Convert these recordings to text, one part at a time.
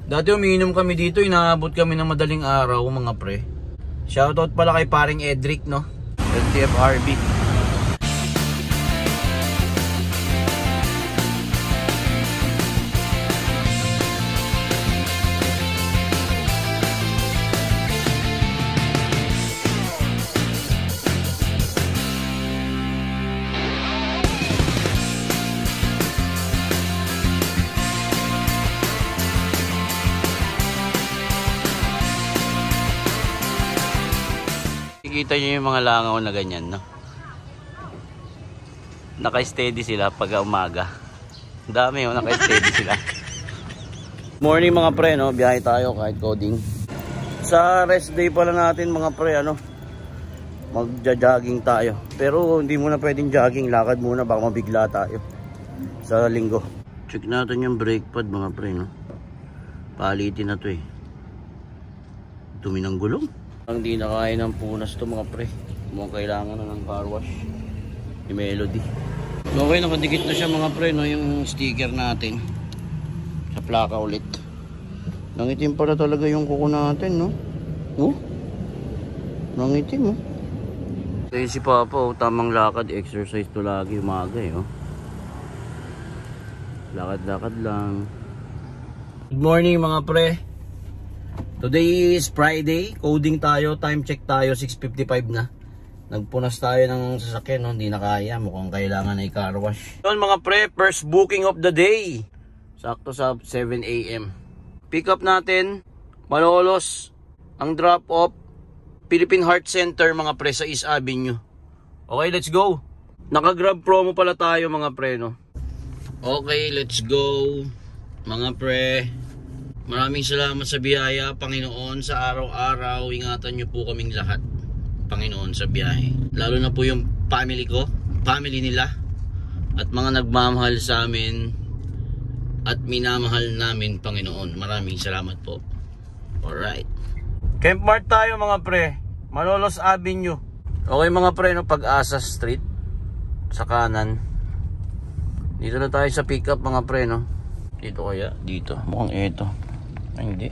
Dati umiinom kami dito, inaabot kami ng madaling araw mga pre. Shoutout pala kay paring Edric, no? LTFRB. Kita nyo yung mga langaw na ganyan, no? Naka-steady sila pag umaga. Dami, oh, naka-steady sila. Morning mga pre, no? Biyahe tayo kahit coding. Sa rest day pala natin mga pre, ano? Magja-jogging tayo. Pero hindi muna pwedeng jogging, lakad muna baka mabigla tayo sa linggo. Check natin yung brake pad mga pre, no? Palitin na to eh. Dumi ng gulong. Ang di na kaya ng punas to mga pre. Mukhang kailangan na ng car wash. Yung Melody. Okay, nakadikit na siya mga pre, no? Yung sticker natin sa plaka ulit. Nangitim pa na talaga yung kuko natin, no? Oh? Nangitim, oh. Kaya si Papa, oh, tamang lakad. Exercise to lagi umaga, eh, oh. Lakad-lakad lang. Good morning mga pre. Today is Friday, coding tayo, time check tayo, 6:55 na. Nagpunas tayo ng sasakyan, no? Hindi na kaya, mukhang kailangan na i-car wash. Yun mga pre, first booking of the day. Sakto sa 7 AM. Pick up natin, Malolos. Ang drop off, Philippine Heart Center mga pre sa East Avenue. Okay, let's go. Naka-grab promo pala tayo mga pre, no? Okay, let's go mga pre. Maraming salamat sa biyaya, Panginoon, sa araw-araw. Ingatan niyo po kaming lahat, Panginoon, sa biyahe. Lalo na po yung family ko, family nila, at mga nagmamahal sa amin, at minamahal namin, Panginoon. Maraming salamat po. Alright. Camp Mart tayo mga pre. Malolos Avenue. Okay mga pre, no? Pag-asa Street. Sa kanan. Dito na tayo sa pick up mga pre, no? Dito kaya? Dito. Mukhang ito. Hindi.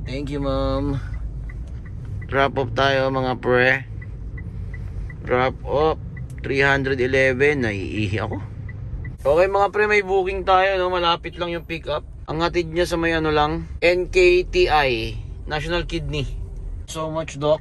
Thank you ma'am. Drop off tayo mga pre. Drop off 311. Naiihi ako. Okay mga pre, may booking tayo, no? Malapit lang yung pick up. Ang hatid niya sa may ano lang, NKTI, National Kidney. So much doc.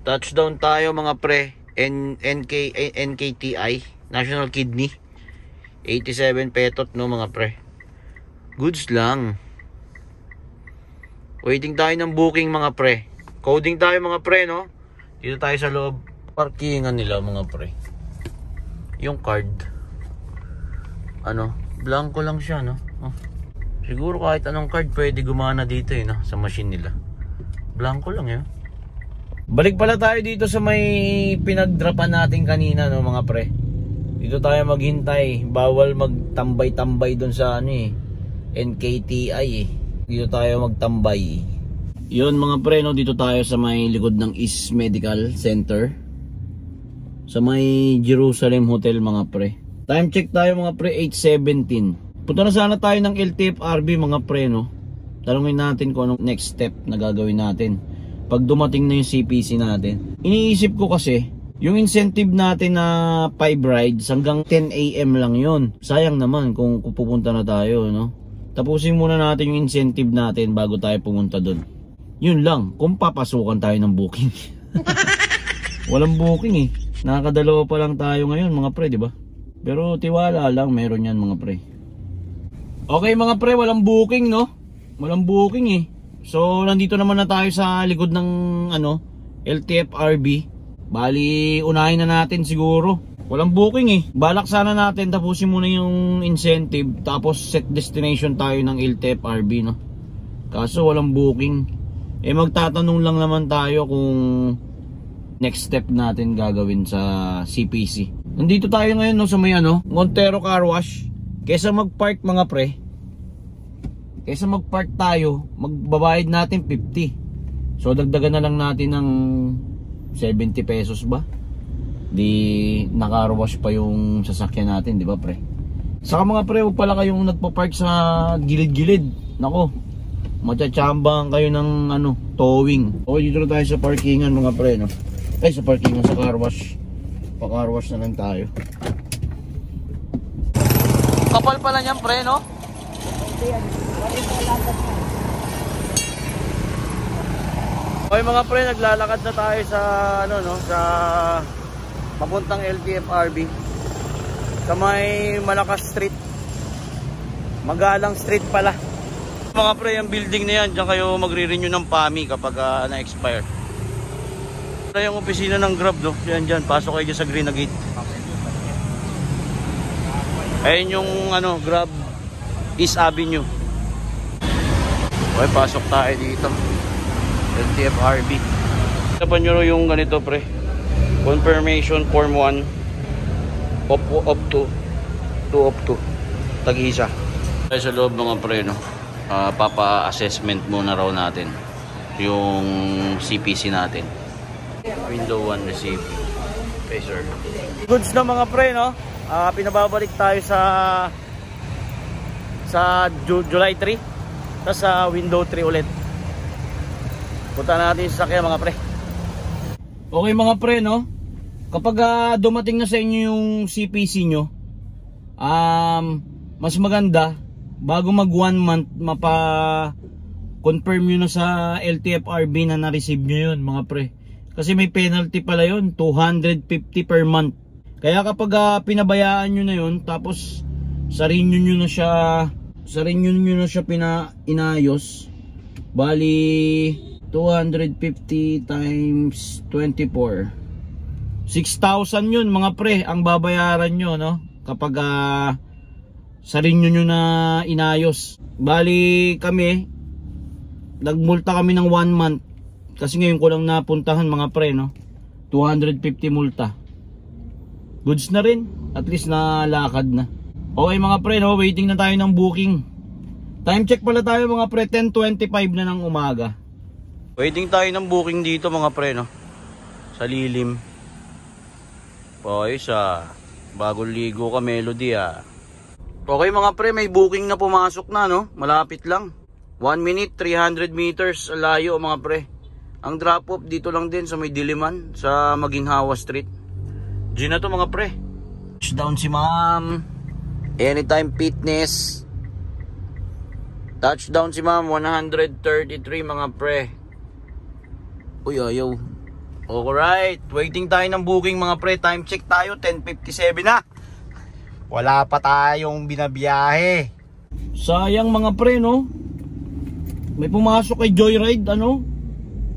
Touchdown tayo mga pre. NKTI, National Kidney. 87 petot, no mga pre. Goods lang. Waiting tayo ng booking mga pre. Coding tayo mga pre, no? Dito tayo sa loob. Parkingan nila mga pre. Yung card, ano, blanco lang siya, no? Oh. Siguro kahit anong card pwede gumana dito, eh, no? Sa machine nila. Blanco lang, eh. Balik pala tayo dito sa may pinagdrapan natin kanina, no mga pre. Dito tayo maghintay. Bawal magtambay-tambay doon sa ano eh, NKTI eh. Dito tayo magtambay. Yun mga pre, no, dito tayo sa may likod ng East Medical Center. Sa may Jerusalem Hotel mga pre. Time check tayo mga pre, 8:17. Punta na sana tayo ng LTFRB mga pre, no. Talungin natin kung anong next step na gagawin natin pag dumating na yung CPC natin. Iniisip ko kasi yung incentive natin na 5 rides hanggang 10 AM lang yun. Sayang naman kung pupunta na tayo, no? Tapusin muna natin yung incentive natin bago tayo pumunta doon. Yun lang, kung papasukan tayo ng booking. Walang booking eh. Nakakadalawa pa lang tayo ngayon mga pre, di ba? Pero tiwala lang, meron yan mga pre. Okay mga pre, walang booking, no? Walang booking eh. So nandito naman na tayo sa likod ng ano, LTFRB. Bali, unahin na natin siguro. Walang booking eh. Balak sana natin tapusin muna yung incentive, tapos set destination tayo ng LTFRB, no? Kaso walang booking. Eh magtatanong lang naman tayo kung next step natin gagawin sa CPC. Nandito tayo ngayon, no, sa may ano, Montero Car Wash. Kesa magpark mga pre, kesa magpark tayo, magbabayad natin 50. So dagdagan na lang natin ng 70 pesos ba? Di naka-car wash pa yung sasakyan natin, di ba pre? Saka mga pre, huwag pala kayong nagpa-park sa gilid-gilid. Nako, matchambang kayo ng ano, towing. Okay, dito na tayo sa parkingan mga pre, no? Ay, sa parkingan, sa car wash. Pa-car wash na lang tayo. Kapal pala niyan pre, no? Okay mga pre, naglalakad na tayo sa ano, no, sa papuntang LTFRB. Sa may Malakas Street. Magalang Street pala. Mga pre, yung building na yan, diyan kayo magre-renew ng PAMI kapag na-expire. Ito yung opisina ng Grab, no? Yan dyan, pasok kayo dyan sa Green na Gate. Ayun yung ano, Grab East Avenue. Okay, pasok tayo dito. LTFRB. Tapan nyo yung ganito pre, confirmation form 1 op 2 op 2 tag-isa. Sa loob mga pre, no, papa-assessment muna raw natin yung CPC natin. Window 1 receive. Okay sir. Goods na mga pre, no. Pinababalik tayo sa July 3. Tapos sa window 3 ulit. Punta natin sa sakya mga pre. Okay mga pre, no. Kapag dumating na sa inyo yung CPC nyo, mas maganda bago mag 1 month mapa-confirm nyo na sa LTFRB na na-receive nyo yun mga pre. Kasi may penalty pala yun, 250 per month. Kaya kapag pinabayaan nyo na yun, tapos sa renew nyo na siya inayos, bali 250 times 24, 6,000 yun mga pre ang babayaran nyo, no? Kapag sa renew nyo na inayos. Bali kami, nagmulta kami ng 1 month. Kasi ngayon ko lang napuntahan mga pre, no? 250 multa. Goods na rin, at least nalakad na. Okay mga pre, no? Waiting na tayo ng booking. Time check pala tayo mga pre, 10:25 na ng umaga. Waiting tayo ng booking dito mga pre, no? Sa lilim. Okay, sa bagong ligo ka Melody Okay mga pre, may booking na pumasok na, no? Malapit lang. 1 minute, 300 meters layo mga pre. Ang drop off dito lang din sa may Diliman, sa Maginhawa Street. G na to mga pre. Touchdown si ma'am. Anytime Fitness. Touchdown si ma'am, 133 mga pre. Uy, ayaw. Alright, waiting tayo ng booking mga pre. Time check tayo, 10:57 na. Wala pa tayong binabiyahe. Sayang mga pre, no? May pumasok kay Joyride, ano?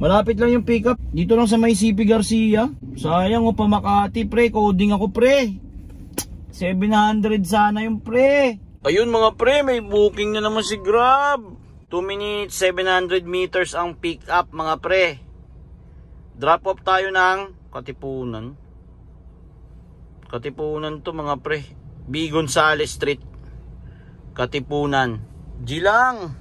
Malapit lang yung pickup. Dito lang sa may CP Garcia. Sayang, pa Makati pre. Coding ako pre. 700 sana yung pre. Ayun mga pre, may booking na naman si Grab. 2 minutes, 700 meters ang pick up mga pre. Drop off tayo ng Katipunan. Katipunan to mga pre. B. Gonzales Street, Katipunan. G lang.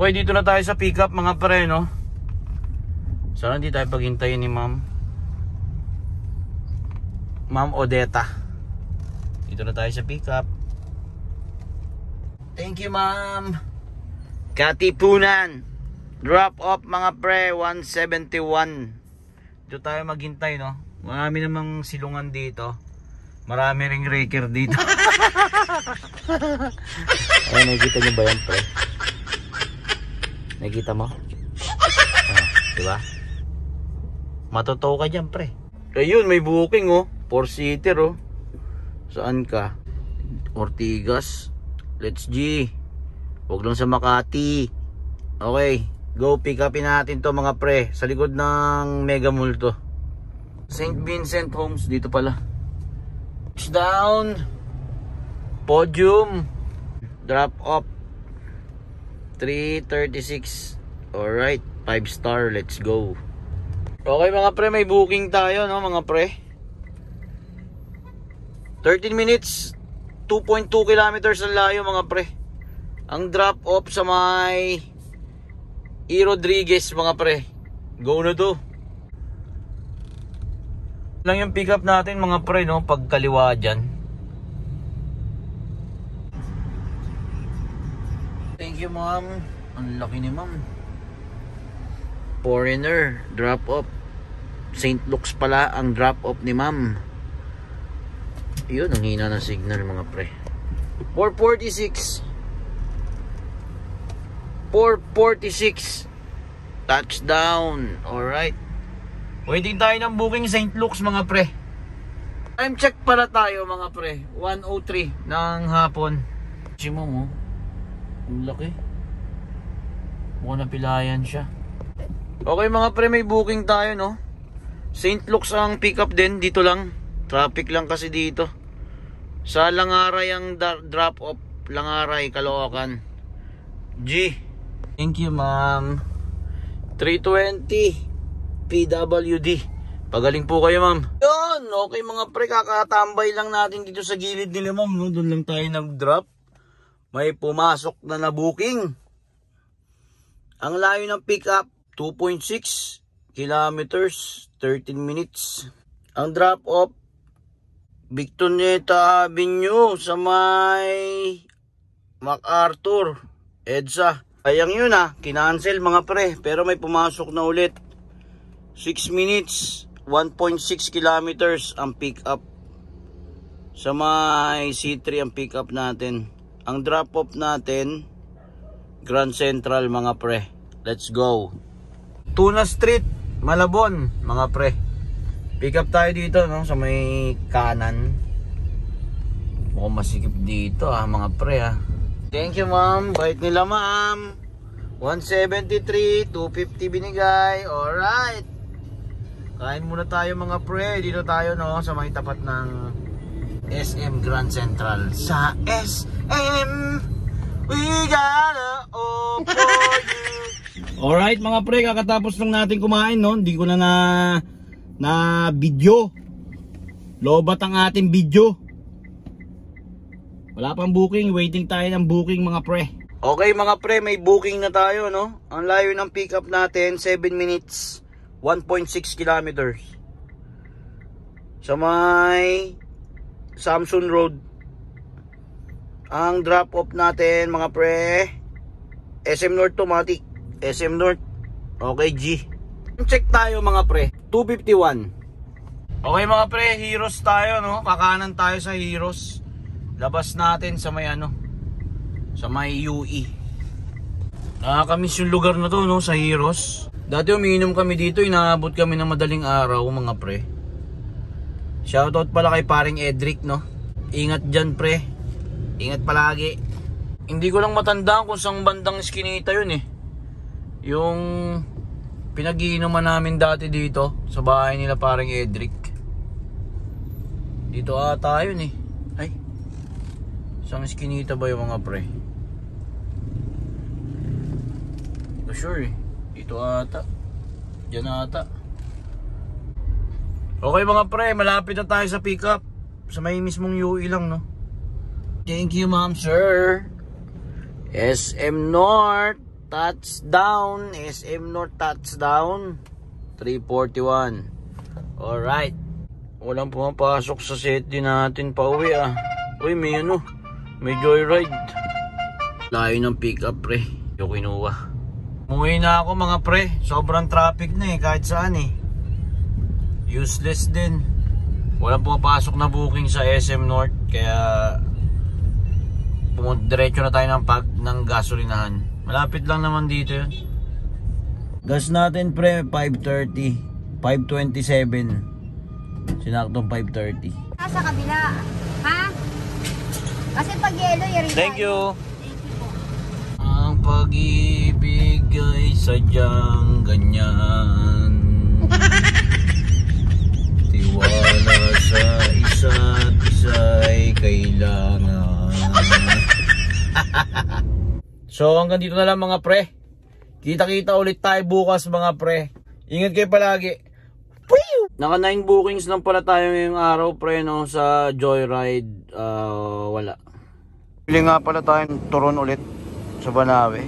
Okay, dito na tayo sa pick up mga pre, no? Sana hindi tayo paghintayin ni Ma'am Odetta. Dito na tayo sa pick up. Thank you ma'am. Katipunan. Drop off mga pre, 171. Dito tayo maghintay, no? Marami namang silungan dito. Marami ring raker dito. Ay, nakikita nyo ba yan pre? Nakikita mo? Diba? Matotoo ka dyan pre. Ayun, may booking oh. 4-seater oh. Saan ka? Ortigas. Let's G. Huwag lang sa Makati. Okay, go pick upin natin to mga pre. Sa likod ng Mega Mall to. St. Vincent Homes, dito pala. Touchdown. Podium. Drop off 3:36. Alright, 5 star, let's go. Okay mga pre, may booking tayo, no mga pre. 13 minutes, 2.2 kilometers ang layo mga pre. Ang drop off sa may E. Rodriguez mga pre. Go na to. Lang yung pick up natin mga pre, no? Pagkaliwa dyan. Thank you, ma'am. Ang laki ni ma'am. Foreigner, drop off. St. Luke's pala ang drop off ni ma'am. Yun, ang hina ng signal mga pre. 446. 446. Touchdown. Alright. Waiting tayo ng booking St. Luke's mga pre. Time check pala tayo mga pre. 1:03 ng hapon. Si mo, ang laki. Mukhang napilayan siya. Okay mga pre, may booking tayo, no? St. Luke's ang pick up din. Dito lang. Traffic lang kasi dito. Sa Langaray ang drop off. Langaray, Caloocan. G. Thank you ma'am. 320 PWD. Pagaling po kayo ma'am. Yun, okay mga pre, kakatambay lang natin dito sa gilid nila ma'am, no? Doon lang tayo nag-drop. May pumasok na booking. Ang layo ng pick up 2.6 kilometers, 13 minutes. Ang drop off Victorieta Avenue sa may MacArthur, EDSA. Sayang yun kinancel mga pre, pero may pumasok na ulit. 6 minutes, 1.6 kilometers ang pick up. Sa may C3 ang pick up natin. Ang drop off natin Grand Central mga pre. Let's go. Tuna Street, Malabon mga pre. Pick up tayo dito, no, sa may kanan. Mukhang masikip dito mga pre Thank you ma'am. Bait nila ma'am. 173, 250 binigay. Alright. Kain muna tayo mga pre. Dito tayo, no, sa may tapat ng SM Grand Central. Sa SM we gotta offer you. Alright mga pre, kakatapos lang natin kumain, no. Hindi ko na video. Lobat ang ating video. Wala pang booking, waiting tayo ng booking mga pre. Okay mga pre, may booking na tayo, no. Ang layo ng pick up natin 7 minutes, 1.6 kilometers. Sa may Samson Road. Ang drop off natin mga pre, SM North Tomatic, SM North. Okay G. Check tayo mga pre, 251. Okay mga pre, Heroes tayo, no. Kakanan tayo sa Heroes. Labas natin sa may sa may UE. Nakakamiss yung lugar na to, no, sa Heroes. Dati umiinom kami dito, inaabot kami ng madaling araw mga pre. Shoutout pala kay paring Edric, no. Ingat dyan pre. Ingat palagi. Hindi ko lang matandaan kung saan bandang iskinita yun yung pinag-iinuman namin dati dito sa bahay nila paring Edric. Dito ata yun Ay, isang iskinita ba yung mga pre? Sure dito ata. Diyan ata. Okay mga pre, malapit na tayo sa pick up. Sa may mismong UE lang, no. Thank you ma'am sir. SM North touchdown. SM North touchdown 341. Alright. Walang pumapasok sa set din natin pa uwi Uy, may may joyride. Layo ng pick up pre. Yung kinuha. Umuwi na ako mga pre. Sobrang traffic na kahit saan Useless din. Walang pumapasok na booking sa SM North. Kaya diretso na tayo ng gasolinahan. Malapit lang naman dito yun. Gas natin pre 530, 527. Sinaktong 530. Sa kabila, ha? Kasi pag yelo, yun. Thank you. Ang pag-ibig ay sadyang ganyan. Tiwala sa isa't isa'y kailangan. So hanggang dito na lang mga pre. Kita-kita ulit tayo bukas mga pre. Ingat kayo palagi. Naka 9 bookings lang pala tayo ngayong araw pre, no, sa Joyride. Wala. Pili nga pala tayong turon ulit sa Banawe.